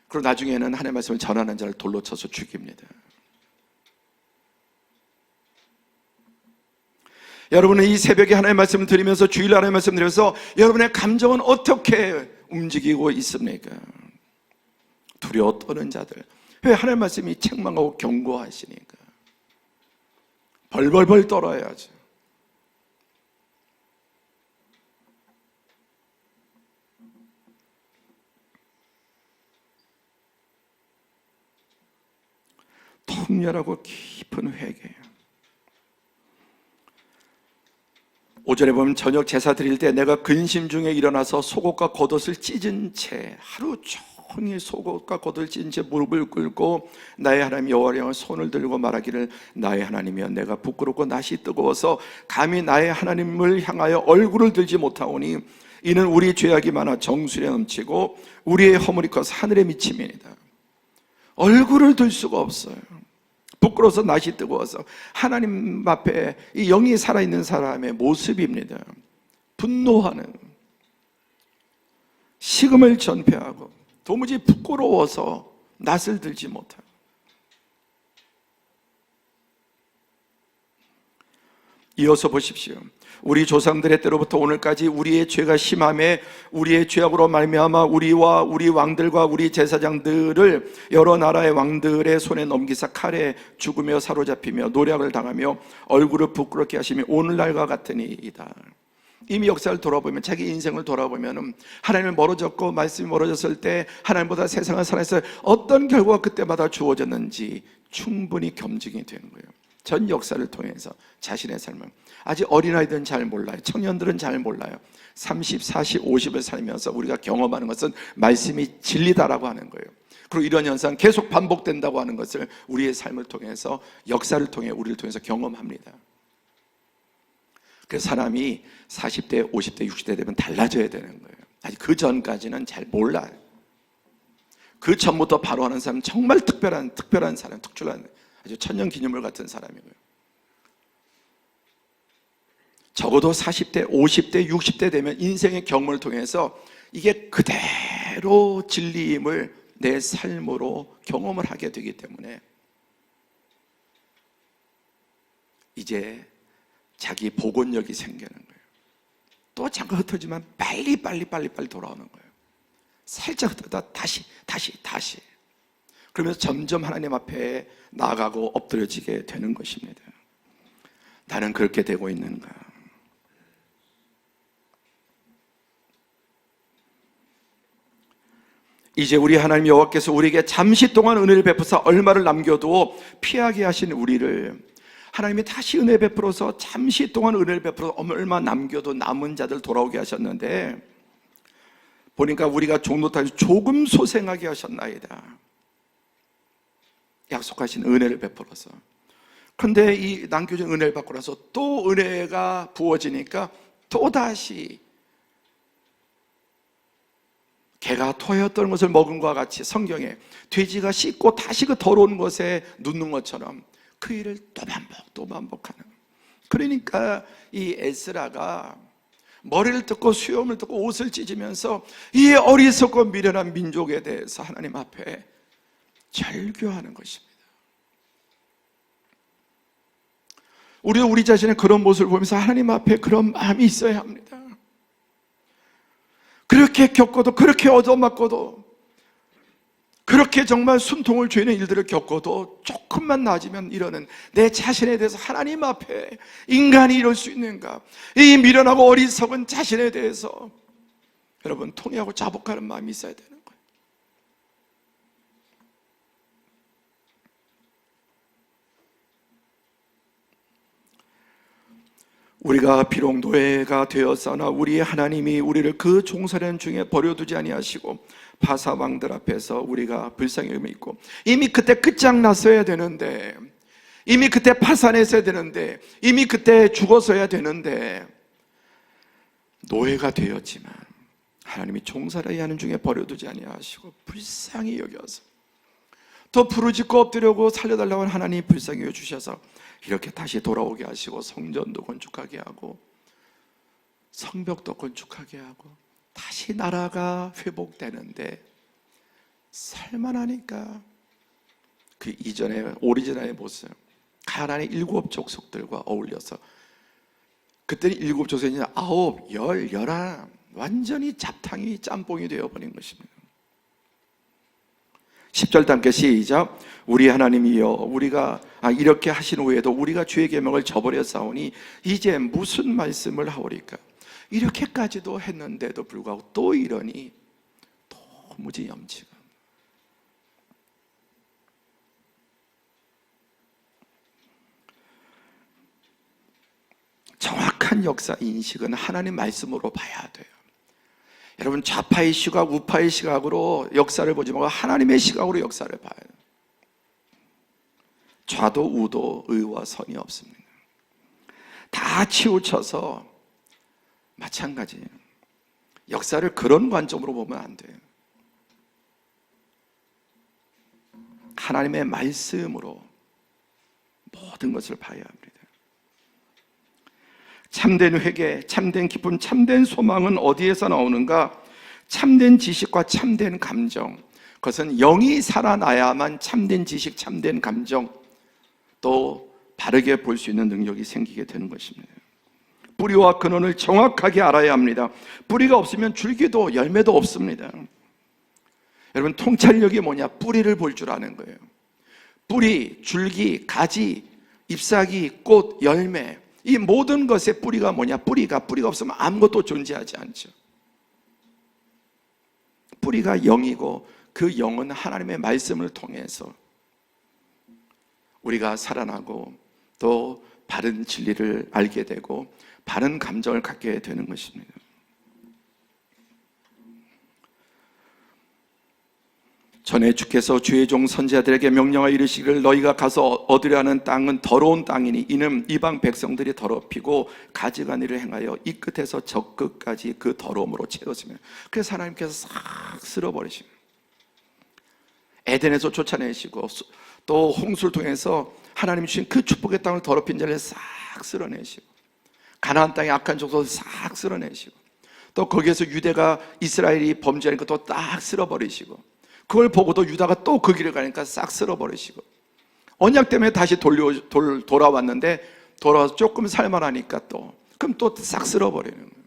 A: 그리고 나중에는 하나님의 말씀을 전하는 자를 돌로 쳐서 죽입니다. 여러분은 이 새벽에 하나님의 말씀을 들으면서, 주일 하나님의 말씀을 들으면서 여러분의 감정은 어떻게 움직이고 있습니까? 두려워 떠는 자들, 왜 하나님의 말씀이 책망하고 경고하시니까 벌벌벌 떨어야죠. 통렬하고 깊은 회개예요. 오전에 보면 저녁 제사 드릴 때 내가 근심 중에 일어나서 속옷과 겉옷을 찢은 채 하루 종일 속옷과 겉옷을 찢은 채 무릎을 꿇고 나의 하나님 여호와를 향해 손을 들고 말하기를, 나의 하나님이여, 내가 부끄럽고 낯이 뜨거워서 감히 나의 하나님을 향하여 얼굴을 들지 못하오니 이는 우리 죄악이 많아 정수리에 넘치고 우리의 허물이 커서 하늘에 미침이니이다. 얼굴을 들 수가 없어요. 부끄러워서 낯이 뜨거워서. 하나님 앞에 이 영이 살아있는 사람의 모습입니다. 분노하는, 식음을 전폐하고 도무지 부끄러워서 낯을 들지 못하고. 이어서 보십시오. 우리 조상들의 때로부터 오늘까지 우리의 죄가 심함에 우리의 죄악으로 말미암아 우리와 우리 왕들과 우리 제사장들을 여러 나라의 왕들의 손에 넘기사 칼에 죽으며 사로잡히며 노략을 당하며 얼굴을 부끄럽게 하시며 오늘날과 같으니이다. 이미 역사를 돌아보면, 자기 인생을 돌아보면 하나님을 멀어졌고 말씀이 멀어졌을 때 하나님보다 세상을 살아서 어떤 결과가 그때마다 주어졌는지 충분히 겸증이 되는 거예요. 전 역사를 통해서 자신의 삶을. 아직 어린아이들은 잘 몰라요. 청년들은 잘 몰라요. 30, 40, 50을 살면서 우리가 경험하는 것은 말씀이 진리다라고 하는 거예요. 그리고 이런 현상 계속 반복된다고 하는 것을 우리의 삶을 통해서, 역사를 통해 우리를 통해서 경험합니다. 그래서 사람이 40대, 50대, 60대 되면 달라져야 되는 거예요. 아직 그 전까지는 잘 몰라요. 그 전부터 바로 하는 사람은 정말 특별한 사람, 특출난, 아주 천년기념물 같은 사람이고요. 적어도 40대, 50대, 60대 되면 인생의 경험을 통해서 이게 그대로 진리임을 내 삶으로 경험을 하게 되기 때문에 이제 자기 복원력이 생기는 거예요. 또 잠깐 흩어지면 빨리 돌아오는 거예요. 살짝 흩어다 다시. 그러면서 점점 하나님 앞에 나아가고 엎드려지게 되는 것입니다. 나는 그렇게 되고 있는가? 이제 우리 하나님 여호와께서 우리에게 잠시 동안 은혜를 베푸사 얼마를 남겨두어 피하게 하신 우리를 하나님이 다시 은혜 베풀어서 잠시 동안 은혜를 베풀어서 얼마 남겨도 남은 자들 돌아오게 하셨는데, 보니까 우리가 종노타에서 조금 소생하게 하셨나이다. 약속하신 은혜를 베풀어서. 그런데 이 남겨진 은혜를 받고 나서 또 은혜가 부어지니까 또다시 개가 토하였던 것을 먹은 것과 같이 성경에 돼지가 씻고 다시 그 더러운 것에 눕는 것처럼 그 일을 또 반복하는. 그러니까 이 에스라가 머리를 뜯고 수염을 뜯고 옷을 찢으면서 이 어리석고 미련한 민족에 대해서 하나님 앞에 절규하는 것입니다. 우리도 우리 자신의 그런 모습을 보면서 하나님 앞에 그런 마음이 있어야 합니다. 그렇게 겪어도, 그렇게 얻어맞고도, 그렇게 정말 숨통을 죄는 일들을 겪어도 조금만 나아지면 이러는 내 자신에 대해서 하나님 앞에 인간이 이럴 수 있는가, 이 미련하고 어리석은 자신에 대해서 여러분 통회하고 자복하는 마음이 있어야 되는 거예요. 우리가 비록 노예가 되었으나 우리의 하나님이 우리를 그 종살이하는 중에 버려두지 아니하시고 바사왕들 앞에서 우리가 불쌍히 여김을 있고, 이미 그때 끝장났어야 되는데, 이미 그때 파산했어야 되는데, 이미 그때 죽었어야 되는데 노예가 되었지만 하나님이 종살이 하는 중에 버려두지 아니하시고 불쌍히 여겨서 더 부르짖고 엎드려고 살려달라고 하는 하나님이 불쌍히 여주셔서 이렇게 다시 돌아오게 하시고 성전도 건축하게 하고 성벽도 건축하게 하고 다시 나라가 회복되는데, 살만하니까 그 이전의 오리지널의 모습, 가나안의 7 족속들과 어울려서, 그때는 7 족속이 아니라 9, 10, 11, 완전히 잡탕이 짬뽕이 되어버린 것입니다. 10절 함께 시작. 우리 하나님이여, 우리가 이렇게 하신 후에도 우리가 주의 계명을 저버려 싸우니 이제 무슨 말씀을 하오리까? 이렇게까지도 했는데도 불구하고 또 이러니 도무지 염치가. 정확한 역사 인식은 하나님 말씀으로 봐야 돼요. 여러분, 좌파의 시각, 우파의 시각으로 역사를 보지 말고 하나님의 시각으로 역사를 봐야 돼요. 좌도 우도 의와 선이 없습니다. 다 치우쳐서 마찬가지예요. 역사를 그런 관점으로 보면 안 돼요. 하나님의 말씀으로 모든 것을 봐야 합니다. 참된 회개, 참된 기쁨, 참된 소망은 어디에서 나오는가? 참된 지식과 참된 감정, 그것은 영이 살아나야만 참된 지식, 참된 감정, 또 바르게 볼 수 있는 능력이 생기게 되는 것입니다. 뿌리와 근원을 정확하게 알아야 합니다. 뿌리가 없으면 줄기도 열매도 없습니다. 여러분, 통찰력이 뭐냐? 뿌리를 볼 줄 아는 거예요. 뿌리, 줄기, 가지, 잎사귀, 꽃, 열매, 이 모든 것의 뿌리가 뭐냐? 뿌리가 없으면 아무것도 존재하지 않죠. 뿌리가 영이고 그 영은 하나님의 말씀을 통해서 우리가 살아나고 또 바른 진리를 알게 되고 바른 감정을 갖게 되는 것입니다. 전에 주께서 주의 종 선지자들에게 명령하여 이르시기를 너희가 가서 얻으려 하는 땅은 더러운 땅이니 이는 이방 백성들이 더럽히고 가증한 일을 행하여 이 끝에서 저 끝까지 그 더러움으로 채웠으며, 그래서 하나님께서 싹 쓸어버리시고 에덴에서 쫓아내시고 또 홍수를 통해서 하나님이 주신 그 축복의 땅을 더럽힌 자를 싹 쓸어내시고 가나안 땅의 악한 족속을 싹 쓸어내시고 또 거기에서 유대가 이스라엘이 범죄하니까 또 딱 쓸어버리시고, 그걸 보고도 유다가 또 그 길을 가니까 싹 쓸어버리시고, 언약 때문에 다시 돌아왔는데 돌아와서 조금 살만하니까 그럼 또 싹 쓸어버리는 거예요.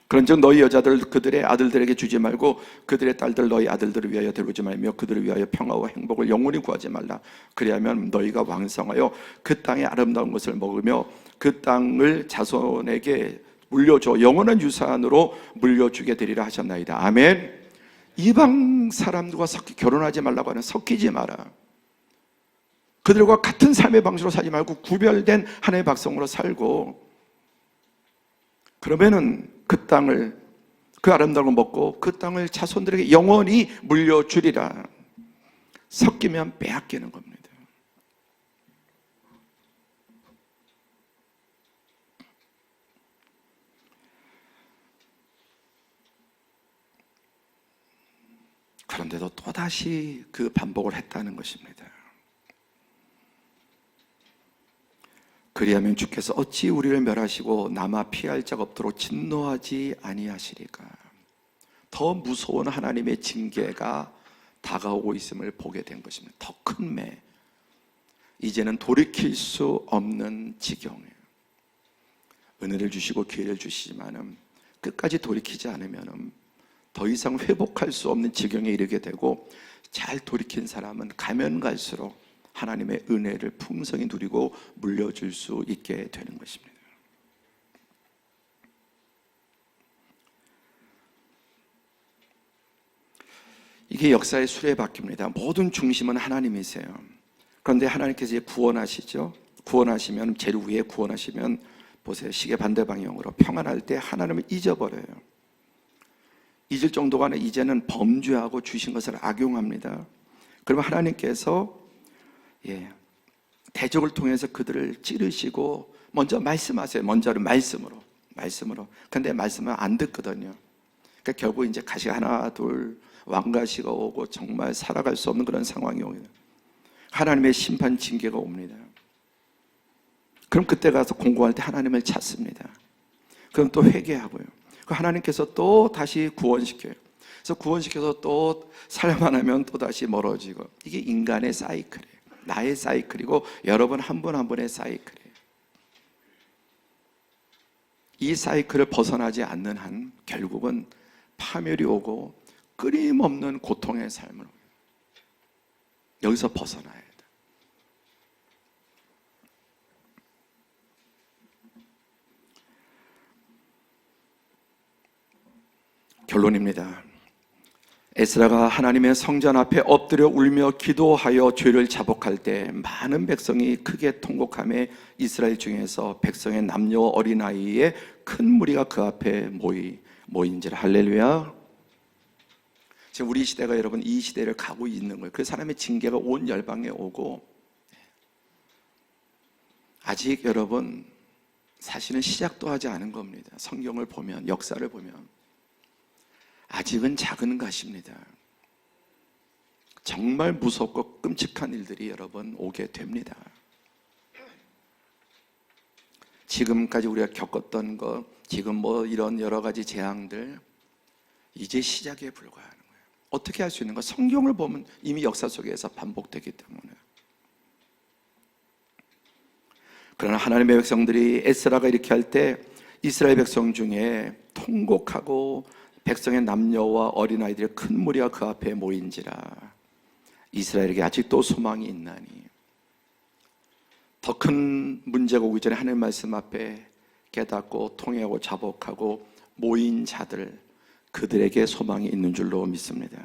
A: 그런즉 너희 여자들 그들의 아들들에게 주지 말고 그들의 딸들 너희 아들들을 위하여 데려오지 말며 그들을 위하여 평화와 행복을 영원히 구하지 말라. 그리하면 너희가 왕성하여 그 땅의 아름다운 것을 먹으며 그 땅을 자손에게 물려줘 영원한 유산으로 물려주게 되리라 하셨나이다. 아멘. 이방 사람들과 결혼하지 말라고 하는, 섞이지 마라. 그들과 같은 삶의 방식으로 살지 말고 구별된 하나님의 백성으로 살고, 그러면은 그 땅을, 그 아름다운 걸 먹고 그 땅을 자손들에게 영원히 물려주리라. 섞이면 빼앗기는 겁니다. 그런데도 또다시 그 반복을 했다는 것입니다. 그리하면 주께서 어찌 우리를 멸하시고 남아 피할 자가 없도록 진노하지 아니하시리까? 더 무서운 하나님의 징계가 다가오고 있음을 보게 된 것입니다. 더 큰 매, 이제는 돌이킬 수 없는 지경이에요. 은혜를 주시고 기회를 주시지만은 끝까지 돌이키지 않으면은 더 이상 회복할 수 없는 지경에 이르게 되고, 잘 돌이킨 사람은 가면 갈수록 하나님의 은혜를 풍성히 누리고 물려줄 수 있게 되는 것입니다. 이게 역사의 수레바퀴입니다. 모든 중심은 하나님이세요. 그런데 하나님께서 이제 구원하시죠. 구원하시면 제일 위에 구원하시면 보세요. 시계 반대 방향으로 평안할 때 하나님을 잊어버려요. 잊을 정도가 아니라 이제는 범죄하고 주신 것을 악용합니다. 그러면 하나님께서 대적을 통해서 그들을 찌르시고 먼저 말씀하세요. 먼저는 말씀으로. 근데 말씀은 안 듣거든요. 그러니까 결국 이제 가시가 하나 둘 왕가시가 오고 정말 살아갈 수 없는 그런 상황이 옵니다. 하나님의 심판 징계가 옵니다. 그럼 그때 가서 공고할 때 하나님을 찾습니다. 그럼 또 회개하고요. 그 하나님께서 또 다시 구원시켜요. 그래서 구원시켜서 또 살만 하면 또 다시 멀어지고, 이게 인간의 사이클이에요. 나의 사이클이고 여러분 한 분 한 분의 사이클이에요. 이 사이클을 벗어나지 않는 한 결국은 파멸이 오고 끊임없는 고통의 삶을 여기서 벗어나야 돼. 결론입니다. 에스라가 하나님의 성전 앞에 엎드려 울며 기도하여 죄를 자복할 때 많은 백성이 크게 통곡하며 이스라엘 중에서 백성의 남녀 어린아이의 큰 무리가 그 앞에 모인지라. 할렐루야. 지금 우리 시대가 여러분 이 시대를 가고 있는 거예요. 그래서 하나님의 징계가 온 열방에 오고, 아직 여러분 사실은 시작도 하지 않은 겁니다. 성경을 보면, 역사를 보면 아직은 작은 것입니다. 정말 무섭고 끔찍한 일들이 여러분 오게 됩니다. 지금까지 우리가 겪었던 것, 지금 뭐 이런 여러 가지 재앙들, 이제 시작에 불과하는 거예요. 어떻게 할 수 있는 가? 성경을 보면 이미 역사 속에서 반복되기 때문에. 그러나 하나님의 백성들이 에스라가 이렇게 할 때 이스라엘 백성 중에 통곡하고 백성의 남녀와 어린아이들의 큰 무리가 그 앞에 모인지라. 이스라엘에게 아직도 소망이 있나니. 더 큰 문제가 오기 전에 하나님 말씀 앞에 깨닫고 통회하고 자복하고 모인 자들, 그들에게 소망이 있는 줄로 믿습니다.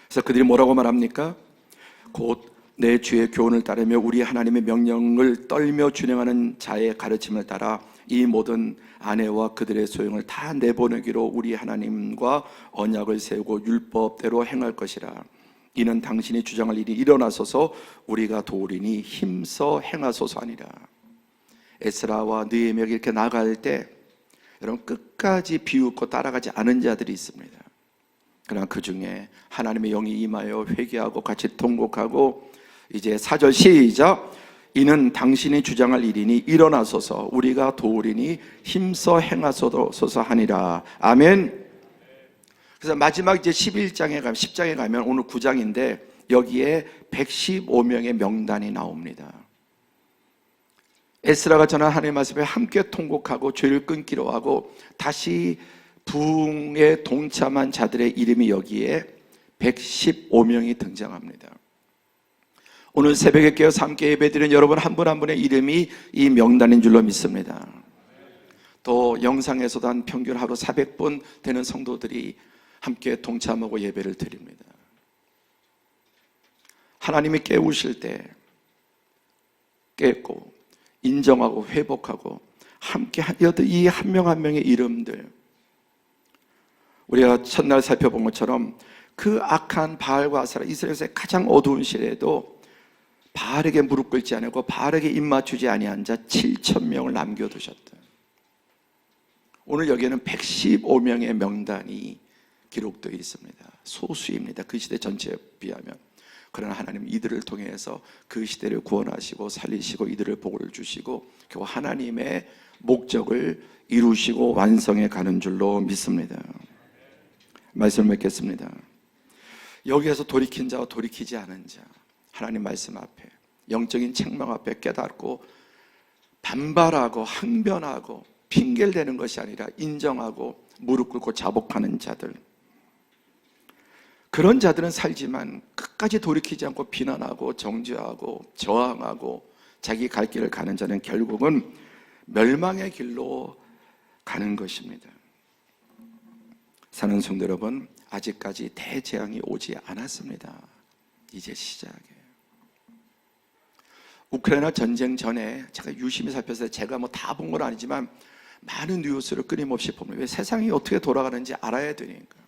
A: 그래서 그들이 뭐라고 말합니까? 곧 내 주의 교훈을 따르며 우리 하나님의 명령을 떨며 준행하는 자의 가르침을 따라 이 모든 아내와 그들의 소용을 다 내보내기로 우리 하나님과 언약을 세우고 율법대로 행할 것이라. 이는 당신이 주장할 일이 일어나소서 우리가 도우리니 힘써 행하소서 하니라. 에스라와 느헤미야가 이렇게 나갈 때 여러분 끝까지 비웃고 따라가지 않은 자들이 있습니다. 그러나 그 중에 하나님의 영이 임하여 회개하고 같이 통곡하고, 이제 4절 시작. 이는 당신이 주장할 일이니 일어나소서 우리가 도우리니 힘써 행하소서 하니라. 아멘. 그래서 마지막 이제 11장에 가면, 10장에 가면 오늘 9장인데 여기에 115명의 명단이 나옵니다. 에스라가 전한 하나님의 말씀에 함께 통곡하고 죄를 끊기로 하고 다시 부흥에 동참한 자들의 이름이 여기에 115명이 등장합니다. 오늘 새벽에 깨어서 함께 예배드리는 여러분 한 분 한 분의 이름이 이 명단인 줄로 믿습니다. 또 영상에서도 한 평균 하루 400분 되는 성도들이 함께 동참하고 예배를 드립니다. 하나님이 깨우실 때 깨고 인정하고 회복하고 함께 이 한 명 한 명의 이름들, 우리가 첫날 살펴본 것처럼 그 악한 바알과 아세라, 이스라엘에서의 가장 어두운 시대에도 바알에게 무릎 꿇지 않고 바알에게 입 맞추지 아니한 자 7,000명을 남겨두셨다. 오늘 여기에는 115명의 명단이 기록되어 있습니다. 소수입니다. 그 시대 전체에 비하면. 그러나 하나님 이들을 통해서 그 시대를 구원하시고 살리시고 이들을 복을 주시고 결국 하나님의 목적을 이루시고 완성해 가는 줄로 믿습니다. 말씀을 맺겠습니다. 여기에서 돌이킨 자와 돌이키지 않은 자, 하나님 말씀 앞에, 영적인 책망 앞에 깨닫고 반발하고 항변하고 핑계를 대는 것이 아니라 인정하고 무릎 꿇고 자복하는 자들, 그런 자들은 살지만 끝까지 돌이키지 않고 비난하고 정죄하고 저항하고 자기 갈 길을 가는 자는 결국은 멸망의 길로 가는 것입니다. 사는 성도 여러분, 아직까지 대재앙이 오지 않았습니다. 이제 시작이에요. 우크라이나 전쟁 전에 제가 유심히 살펴서 제가 뭐 다 본 건 아니지만 많은 뉴스를 끊임없이 봅니다. 왜 세상이 어떻게 돌아가는지 알아야 되니까.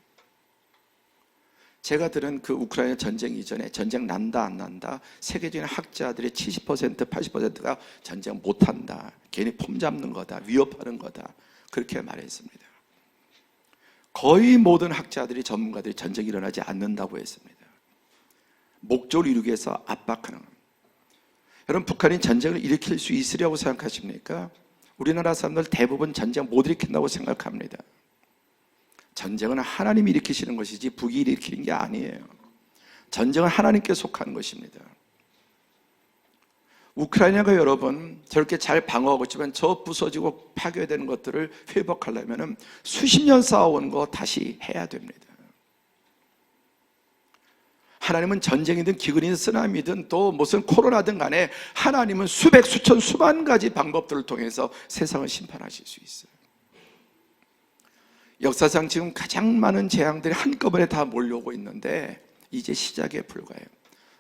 A: 제가 들은 그 우크라이나 전쟁 이전에 전쟁 난다 안 난다 세계적인 학자들의 70% 80%가 전쟁 못한다, 괜히 폼 잡는 거다, 위협하는 거다, 그렇게 말했습니다. 거의 모든 학자들이 전문가들이 전쟁이 일어나지 않는다고 했습니다. 목적을 이루기 위해서 압박하는 겁니다. 여러분, 북한이 전쟁을 일으킬 수 있으리라고 생각하십니까? 우리나라 사람들 대부분 전쟁 못 일으킨다고 생각합니다. 전쟁은 하나님이 일으키시는 것이지 북이 일으키는 게 아니에요. 전쟁은 하나님께 속한 것입니다. 우크라이나가 여러분 저렇게 잘 방어하고 있지만 저 부서지고 파괴되는 것들을 회복하려면 수십 년 쌓아온 거 다시 해야 됩니다. 하나님은 전쟁이든 기근이든 쓰나미든 또 무슨 코로나든 간에 하나님은 수백 수천 수만 가지 방법들을 통해서 세상을 심판하실 수 있어요. 역사상 지금 가장 많은 재앙들이 한꺼번에 다 몰려오고 있는데 이제 시작에 불과해요.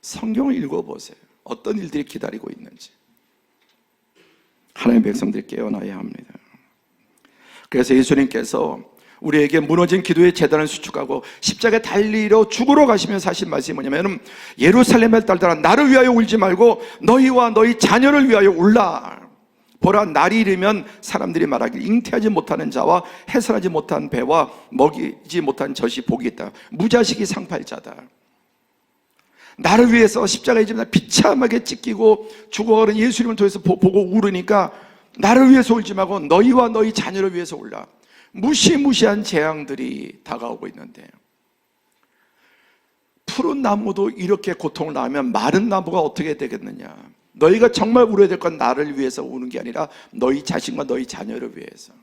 A: 성경을 읽어보세요. 어떤 일들이 기다리고 있는지. 하나님의 백성들이 깨어나야 합니다. 그래서 예수님께서 우리에게 무너진 기도의 재단을 수축하고 십자가에 달리러 죽으러 가시면서 하신 말씀이 뭐냐면, 예루살렘의 딸들아 나를 위하여 울지 말고 너희와 너희 자녀를 위하여 울라. 보라, 날이 이르면 사람들이 말하길 잉태하지 못하는 자와 해산하지 못한 배와 먹이지 못한 젖이 복이 있다. 무자식이 상팔자다. 나를 위해서 십자가에 지금 비참하게 찢기고 죽어가는 예수님을 통해서 보고 울으니까 나를 위해서 울지 말고 너희와 너희 자녀를 위해서 울라. 무시무시한 재앙들이 다가오고 있는데, 푸른 나무도 이렇게 고통을 당하면 마른 나무가 어떻게 되겠느냐. 너희가 정말 울어야 될 건 나를 위해서 우는 게 아니라 너희 자신과 너희 자녀를 위해서.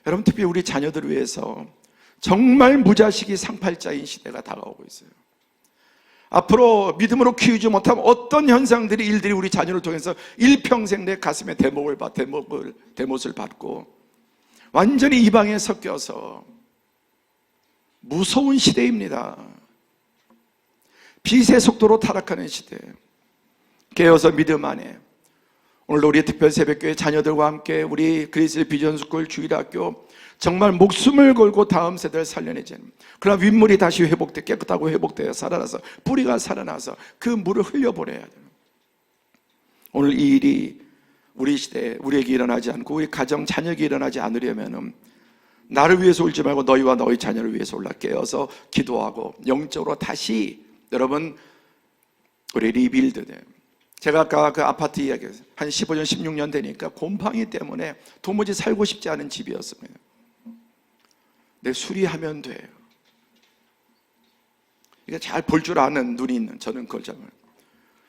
A: 여러분, 특히 우리 자녀들을 위해서 정말 무자식이 상팔자인 시대가 다가오고 있어요. 앞으로 믿음으로 키우지 못하면 어떤 현상들이, 일들이 우리 자녀를 통해서 일평생 내 가슴에 대못을 받고 완전히 이방에 섞여서 무서운 시대입니다. 빛의 속도로 타락하는 시대. 깨어서 믿음 안에 오늘도 우리 특별 새벽교회 자녀들과 함께 우리 그리스도의 비전스쿨 주일학교 정말 목숨을 걸고 다음 세대를 살려내자는, 그러나 윗물이 다시 회복돼 깨끗하고 회복되어 살아나서 뿌리가 살아나서 그 물을 흘려보내야 돼요. 오늘 이 일이 우리 시대에 우리에게 일어나지 않고 우리 가정 자녀에게 일어나지 않으려면 나를 위해서 울지 말고 너희와 너희 자녀를 위해서 올라 깨어서 기도하고 영적으로 다시, 여러분, 우리 리빌드 돼. 제가 아까 그 아파트 이야기했어요. 한 15년 16년 되니까 곰팡이 때문에 도무지 살고 싶지 않은 집이었습니다. 근데 수리하면 돼요. 이게 잘 볼 줄 아는 눈이 있는 저는 그걸 잘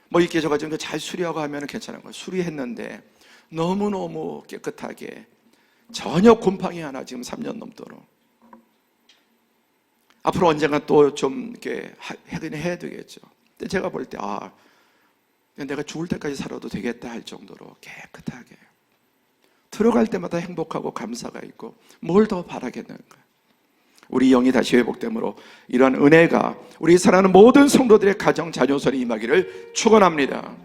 A: 뭐 이렇게 저가지고 잘 수리하고 하면 괜찮은 거예요. 수리했는데 너무너무 깨끗하게 전혀 곰팡이 하나 지금 3년 넘도록. 앞으로 언젠가 또 좀 이렇게 하긴 해야 되겠죠. 근데 제가 볼 때 내가 죽을 때까지 살아도 되겠다 할 정도로 깨끗하게 들어갈 때마다 행복하고 감사가 있고 뭘 더 바라겠는가. 우리 영이 다시 회복됨으로 이러한 은혜가 우리 사랑하는 모든 성도들의 가정 자녀선에 임하기를 축원합니다.